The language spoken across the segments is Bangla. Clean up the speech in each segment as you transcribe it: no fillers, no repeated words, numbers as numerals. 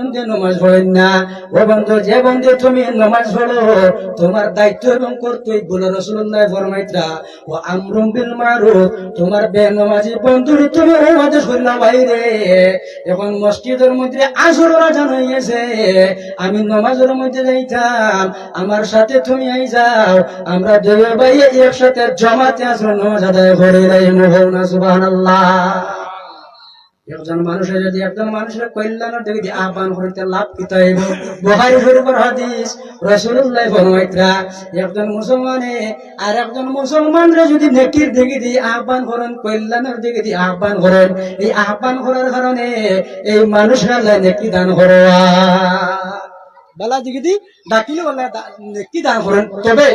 বন্ধু নামাজ পড়েন না। ও বন্ধু, যে বন্ধু তুমি নামাজ পড়ো, তোমার দায়িত্ব এবং কর্তব্য রাসূলুল্লাহ ফরমাইতরা ও আমরুম বিল মারুফ, তোমার বেনামাজি বন্ধুর তুমি নামাজে শুনলা বাইরে। এখন মসজিদের মধ্যে আসর আজান হইছে, আমি নামাজের মধ্যে যাইতাম, আমার সাথে তুমি আই যাও, আমরা দুই ভাই একসাথে জামাতে আসর নামাজ আদায় করে সুবহানাল্লাহ। একজন মানুষের যদি একজন মানুষের কল্যাণের দিকে দিয়ে আহ্বান করিতে লাভ কি তাইব? বুখারী শরীফের হাদিস, রাসূলুল্লাহ ফরমাইতরা একজন মুসলমানে আর একজন মুসলমানরে যদি নেকির দিকে দিয়ে আহ্বান করেন, কল্যাণের দিকে দিয়ে আহ্বান করেন, এই আহ্বান করার কারণে এই মানুষরা নেকি দান করবা বেলা দিকে দি ডাকিলে বলে নেকি দান করেন। তবে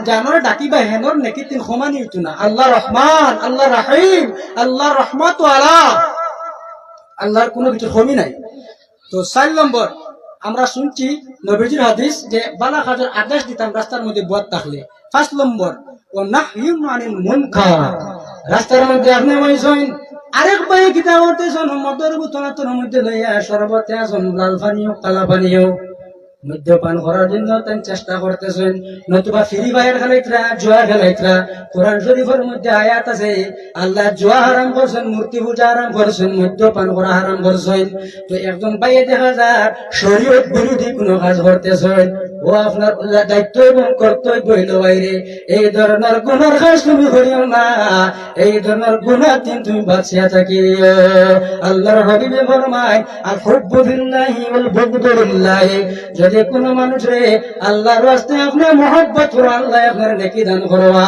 জানার ডাকিবা হেনর নেকি তিন সমানই হইতো না। আল্লাহ রহমান, আল্লাহ রাহিম, আল্লাহ রহমাত আলা, আল্লাহর কোনো কিছু কমি নাই। তো ৪ নম্বর আমরা শুনছি নবীজির হাদিস যে বালা কাজের আদেশ দিতাম রাস্তার মধ্যে বদ থাকলে। ৫ নম্বর ও নাহয়ুন আনিল মুনকার, রাস্তার মধ্যে আপনি মাইছেন আরেক ভাই কিতা করতেছেন, মদের বোতলের মধ্যে লইয়া শরবতে আসুন, লাল পানীয় কালা পানীয় মদ্যপান করার জন্য তাই চেষ্টা করতেছেন, নতুবা ফ্রি ফায়ার খেলাইতরা, জুয়া খেলাইতরা। কোরআন শরীফের মধ্যে আয়াত আছে, আল্লাহ জুয়া হারাম করছেন, মূর্তি পূজা হারাম করছেন, মদ্যপান করা হারাম করছেন। তো একজন ভাইয়ে দেখা যায় শরীয়ত বিরোধী কোনো কাজ করতেছেন, ও আপনার দায়িত্ব এবং কর্তব্য হইল বাইরে এই ধরনের গুনার কাজ তুমি করিও না, এই ধরনের গুনাহ দিন তুমি বাঁচিয়া থাকিও। আল্লাহর হাবিবে ফরমায় আল হুব্বু বিল্লাহি ওয়াল বুগদু বিল্লাহি, যদি কোনো মানুষরে আল্লাহর রাস্তায় আপনি মহব্বত করো, আল্লাহ আপনার নেকি দান করবা।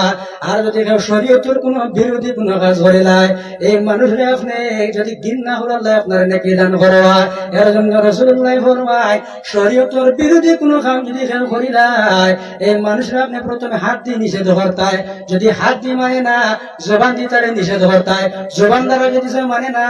আর যদি কেউ শরীয়তের কোনো বিরোধী কোনো কাজ করে লাই, এই মানুষরে আপনি যদি ঘৃণা করো, আল্লাহ আপনার নেকি দান করবা। এর জন্য রাসূলুল্লাহ ফরমায় শরীয়তের বিরোধী কোনো কাম যদি কেউ করিলাই, এই মানুষরা আপনি প্রথমে হাত দিয়ে নিষেধ করতায়, যদি হাত দিয়ে মানে না জবান দিয়ে তারা নিষেধ করতায়, জবান দ্বারা যদি সে মানে না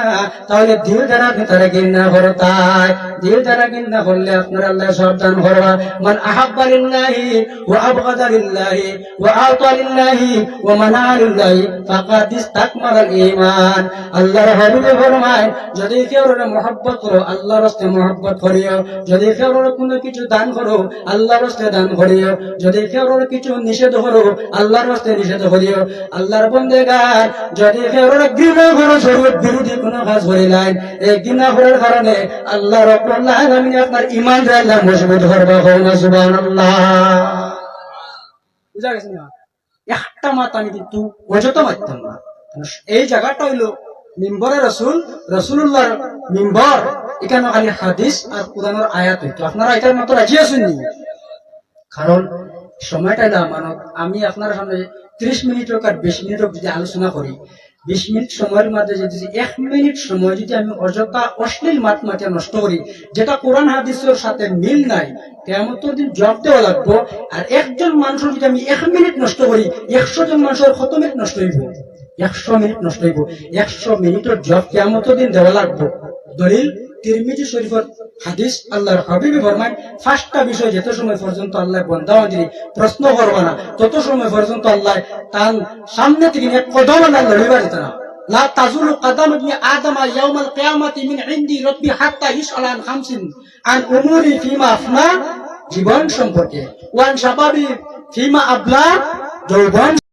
তাহলে দিল দ্বারা আপনি তারা ঘৃণা করতায়, দিল দ্বারা ঘৃণা করলে আপনার আল্লাহ সাবধান করবা। মান আহাব্বা লিল্লাহি ওয়া আবগাদা লিল্লাহি ওয়া আতা লিল্লাহি ওয়া মানা লিল্লাহি ফাকাদ ইসতাকমালাল ঈমান। আল্লাহর হাবিব ফরমায় যদি কেউ মহব্বত করো, আল্লাহর রাস্তায় মহব্বত করিও, যদি কেউ কোনো কিছু দান করো, আল্লাহর রাস্তায় দান করিও, যদি কেউ কিছু নিষেধ করো, আল্লাহর রাস্তায় নিষেধ করিও। আল্লাহর বান্দাগার যদি কেউ ঘৃণা করো, শরীয়ত বিরোধী কোনো কাজ করিলেন, এই ঘৃণা করার কারণে আল্লাহ রাব্বুল আলামিন আপনার ঈমান আল্লাহ মজবুত করবে। সুবহানাল্লাহ। বুঝা গেছে না? একটা মাত আমি কিন্তু অযথা মারতাম না। এই জায়গাটা হইলো মিম্বরে রাসূল, রাসূলুল্লাহর মিম্বর, এখানে খালি হাদিস আর কোরআনের আয়াত হইতো। আপনারা এটার মতো রাজি আছেন নি? কারণ সময়টা না মানব, আমি আপনার সামনে 30 মিনিট হোক আর 20 মিনিট হোক যদি আলোচনা করি, 20 মিনিট সময়ের মধ্যে যদি 1 মিনিট সময় যদি আমি অযথা অশ্লীল মাতমাতে নষ্ট করি, যেটা কোরআন হাদিসের সাথে মিল নাই, কিয়ামতের দিন জবাব দেওয়া লাগবো। আর একজন মানুষের যদি আমি 1 মিনিট নষ্ট করি, 100 জন মানুষের কত মিনিট নষ্ট হইব? 100 মিনিট নষ্ট হইব। 100 মিনিটের জবাব কিয়ামতের দিন দেওয়া লাগবো। দলিল তিরমিজি শরীফের হাদিস, আল্লাহর হাবিব ফরমায় 5টা বিষয় যত সময় পর্যন্ত আল্লাহ বান্দাকে প্রশ্ন করবে না, তত সময় পর্যন্ত আল্লাহ তার সামনে থেকে এক কদম না লড়িবার দিতে না। লা তাজুলু কদম ইবনে আদম ইয়াউমাল কিয়ামাতি মিন ইনদি রাব্বি হাত্তা ইসআল আন খামসিন, আন উমুরি ফিমা আফনা, জীবন সম্পর্কে, ওয়ান শাবাবি ফিমা আবলা, যৌবন